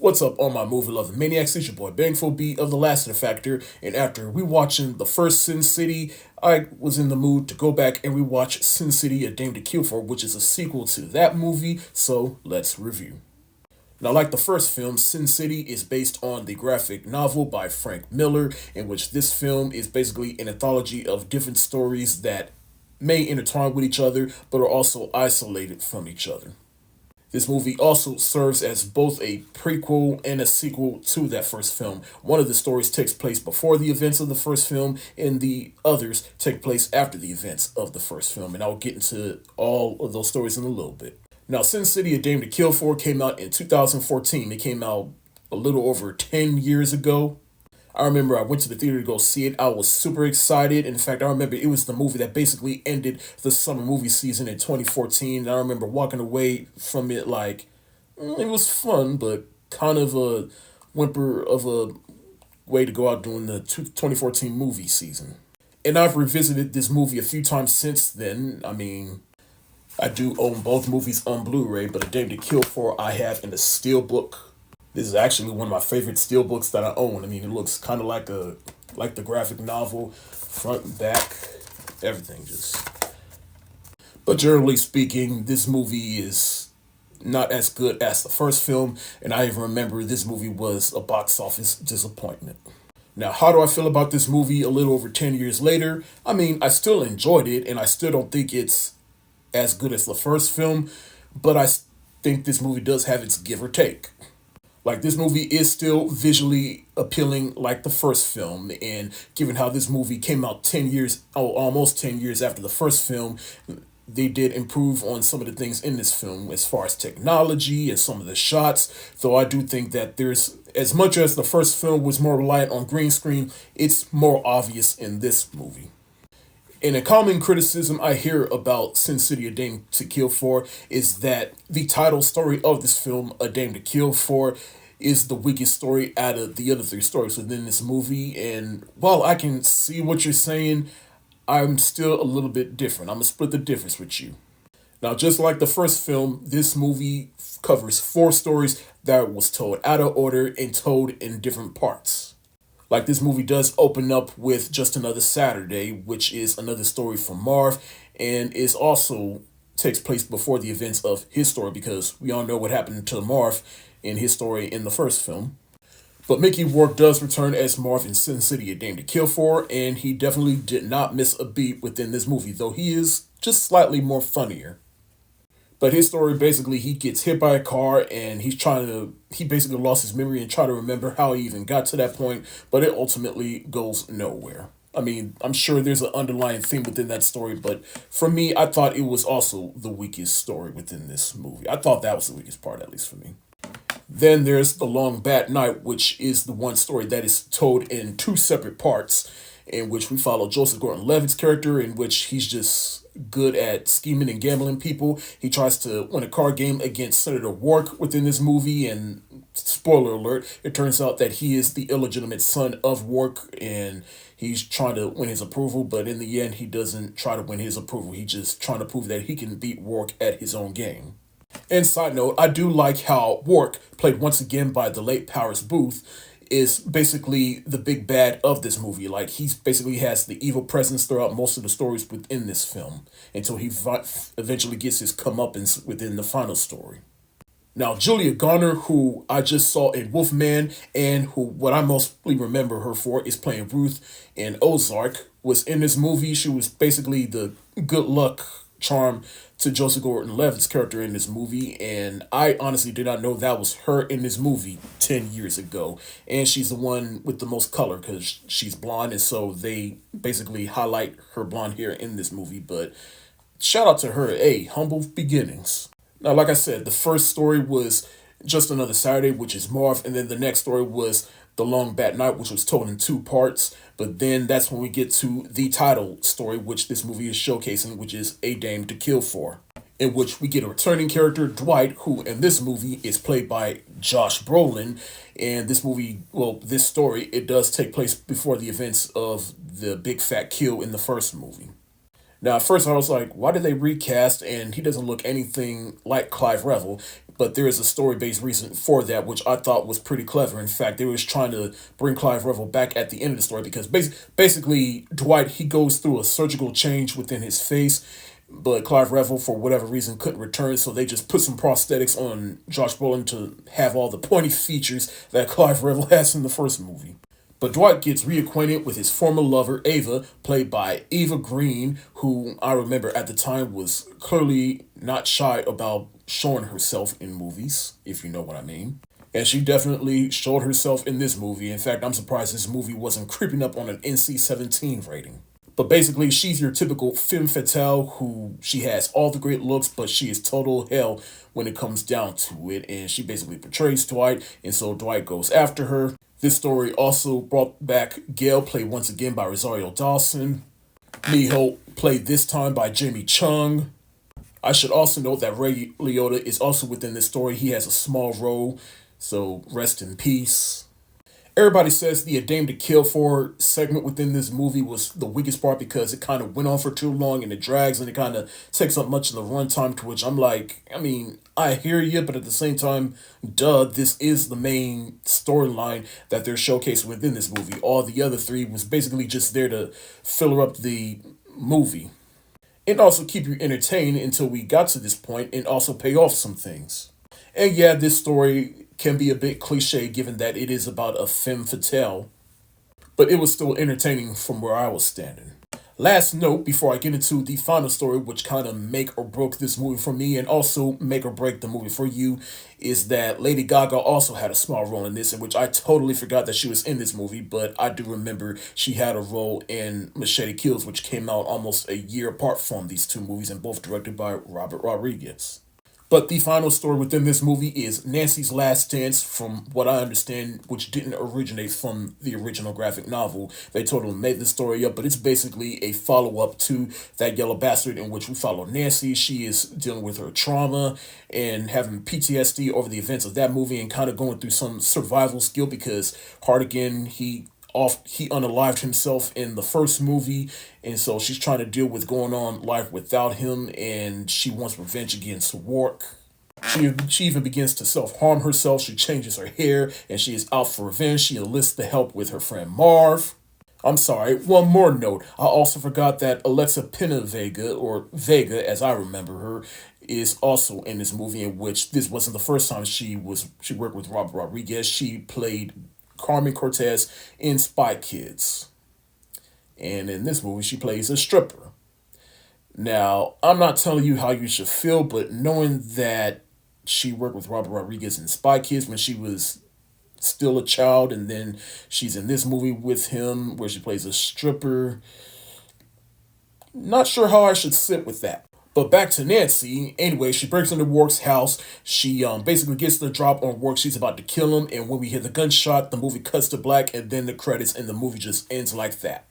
What's up, all my movie loving maniacs? It's your boy Bangful B of the Lassiter Factor, and after rewatching the first Sin City, I was in the mood to go back and rewatch Sin City: A Dame to Kill For, which is a sequel to that movie, so let's review. Now, like the first film, Sin City is based on the graphic novel by Frank Miller, in which this film is basically an anthology of different stories that may intertwine with each other, but are also isolated from each other. This movie also serves as both a prequel and a sequel to that first film. One of the stories takes place before the events of the first film, and the others take place after the events of the first film. And I'll get into all of those stories in a little bit. Now, Sin City: A Dame to Kill For came out in 2014. It came out a little over 10 years ago. I remember I went to the theater to go see it. I was super excited. In fact, I remember it was the movie that basically ended the summer movie season in 2014. And I remember walking away from it like, it was fun, but kind of a whimper of a way to go out during the 2014 movie season. And I've revisited this movie a few times since then. I mean, I do own both movies on Blu-ray, but A Dame to Kill For I have in the steelbook. This is actually one of my favorite steelbooks that I own. I mean, it looks kind of like the graphic novel, front and back, everything just. But generally speaking, this movie is not as good as the first film, and I even remember this movie was a box office disappointment. Now, how do I feel about this movie a little over 10 years later? I mean, I still enjoyed it, and I still don't think it's as good as the first film, but I think this movie does have its give or take. Like, this movie is still visually appealing like the first film, and given how this movie came out 10 years, almost 10 years after the first film, they did improve on some of the things in this film as far as technology and some of the shots, though I do think that there's, as much as the first film was more reliant on green screen, it's more obvious in this movie. And a common criticism I hear about Sin City: A Dame to Kill For is that the title story of this film, A Dame to Kill For, is the weakest story out of the other three stories within this movie. And while I can see what you're saying, I'm still a little bit different. I'm going to split the difference with you. Now, just like the first film, this movie covers four stories that was told out of order and told in different parts. Like, this movie does open up with Just Another Saturday, which is another story from Marv, and is also takes place before the events of his story, because we all know what happened to Marv in his story in the first film. But Mickey Rourke does return as Marv in Sin City: A Dame to Kill For, and he definitely did not miss a beat within this movie, though he is just slightly more funnier. But his story, basically, he gets hit by a car and he basically lost his memory and try to remember how he even got to that point, but it ultimately goes nowhere. I mean, I'm sure there's an underlying theme within that story, but for me, I thought it was also the weakest story within this movie. I thought that was the weakest part, at least for me. Then there's The Long Bad Night, which is the one story that is told in two separate parts, in which we follow Joseph Gordon-Levitt's character, in which he's just good at scheming and gambling people. He tries to win a card game against Senator Wark within this movie, and spoiler alert, it turns out that he is the illegitimate son of Wark, and he's trying to win his approval, but in the end, he doesn't try to win his approval. He's just trying to prove that he can beat Wark at his own game. And side note, I do like how Wark, played once again by the late Powers Booth, is basically the big bad of this movie. Like, he basically has the evil presence throughout most of the stories within this film, until he eventually gets his comeuppance within the final story. Now, Julia Garner, who I just saw in Wolfman, and who what I mostly remember her for is playing Ruth in Ozark, was in this movie. She was basically the good luck charm to Joseph Gordon-Levitt's character in this movie, and I honestly did not know that was her in this movie 10 years ago. And she's the one with the most color, because she's blonde, and so they basically highlight her blonde hair in this movie. But shout out to her. Hey, humble beginnings. Now, like I said, the first story was Just Another Saturday, which is Marv, and then the next story was The Long Bad Night, which was told in two parts. But then that's when we get to the title story, which this movie is showcasing, which is A Dame to Kill For, in which we get a returning character, Dwight, who in this movie is played by Josh Brolin. And this movie, well, this story, it does take place before the events of the big fat kill in the first movie. Now, at first I was like, why did they recast and he doesn't look anything like Clive Revel? but there is a story-based reason for that, which I thought was pretty clever. In fact, they was trying to bring Clive Revel back at the end of the story because basically Dwight, he goes through a surgical change within his face, but Clive Revel, for whatever reason, couldn't return, so they just put some prosthetics on Josh Brolin to have all the pointy features that Clive Revel has in the first movie. But Dwight gets reacquainted with his former lover, Ava, played by Eva Green, who I remember at the time was clearly not shy about showing herself in movies, if you know what I mean. And she definitely showed herself in this movie. In fact, I'm surprised this movie wasn't creeping up on an NC-17 rating. But basically, she's your typical femme fatale who she has all the great looks, but she is total hell when it comes down to it. And she basically portrays Dwight, and so Dwight goes after her. This story also brought back Gail, played once again by Rosario Dawson. Miho, played this time by Jamie Chung. I should also note that Ray Liotta is also within this story. He has a small role, so rest in peace. Everybody says the A Dame to Kill For segment within this movie was the weakest part because it kind of went on for too long and it drags and it kind of takes up much of the runtime, to which I'm like, I mean, I hear you, but at the same time, duh, this is the main storyline that they're showcasing within this movie. All the other three was basically just there to fill up the movie and also keep you entertained until we got to this point and also pay off some things. And yeah, this story can be a bit cliche given that it is about a femme fatale, but it was still entertaining from where I was standing. Last note before I get into the final story, which kind of make or broke this movie for me and also make or break the movie for you, is that Lady Gaga also had a small role in this, in which I totally forgot that she was in this movie, but I do remember she had a role in Machete Kills, which came out almost a year apart from these two movies and both directed by Robert Rodriguez. But the final story within this movie is Nancy's Last Dance, from what I understand, which didn't originate from the original graphic novel. They totally made the story up, but it's basically a follow-up to That Yellow Bastard, in which we follow Nancy. She is dealing with her trauma and having PTSD over the events of that movie and kind of going through some survival skill because Hardigan, he unalived himself in the first movie, and so she's trying to deal with going on life without him, and she wants revenge against Rourke. She even begins to self-harm herself. She changes her hair, and she is out for revenge. She enlists the help with her friend Marv. I'm sorry, one more note. I also forgot that Alexa Penavega, or Vega as I remember her, is also in this movie, in which this wasn't the first time she worked with Robert Rodriguez. She played Carmen Cortez in Spy Kids. And in this movie, she plays a stripper. Now, I'm not telling you how you should feel, but knowing that she worked with Robert Rodriguez in Spy Kids when she was still a child, and then she's in this movie with him where she plays a stripper, not sure how I should sit with that. But back to Nancy. Anyway, she breaks into Rourke's house. She basically gets the drop on Rourke. She's about to kill him. And when we hear the gunshot, the movie cuts to black. And then the credits and the movie just ends like that.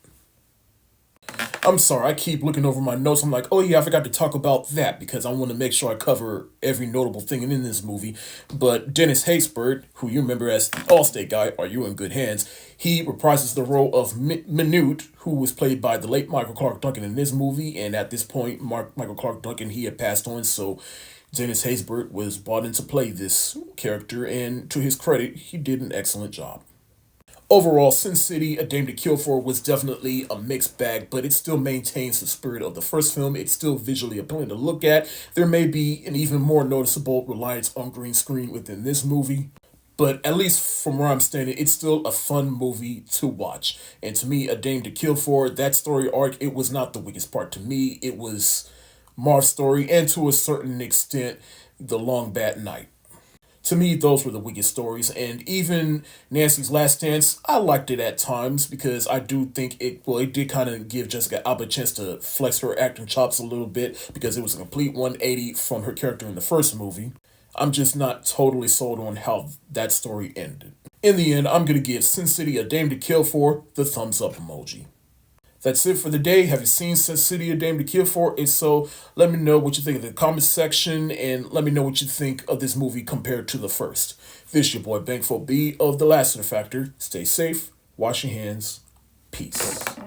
I'm sorry, I keep looking over my notes. I'm like, oh yeah, I forgot to talk about that because I want to make sure I cover every notable thing in this movie. But Dennis Haysbert, who you remember as the Allstate guy, Are You in Good Hands? He reprises the role of Minute, who was played by the late Michael Clark Duncan in this movie. And at this point, Michael Clark Duncan, he had passed on, so Dennis Haysbert was brought in to play this character. And to his credit, he did an excellent job. Overall, Sin City, A Dame to Kill For was definitely a mixed bag, but it still maintains the spirit of the first film. It's still visually appealing to look at. There may be an even more noticeable reliance on green screen within this movie, but at least from where I'm standing, it's still a fun movie to watch. And to me, A Dame to Kill For, that story arc, it was not the weakest part to me. It was Marv's story, and to a certain extent, The Long Bad Night. To me, those were the weakest stories, and even Nancy's Last Dance, I liked it at times because I do think it did kind of give Jessica Alba a chance to flex her acting chops a little bit because it was a complete 180 from her character in the first movie. I'm just not totally sold on how that story ended. In the end, I'm going to give Sin City, A Dame to Kill For the thumbs up emoji. That's it for the day. Have you seen Sin City, A Dame to Kill For? If so, let me know what you think in the comments section, and let me know what you think of this movie compared to the first. This is your boy Bankful B of the Lassiter Factor. Stay safe, wash your hands, peace.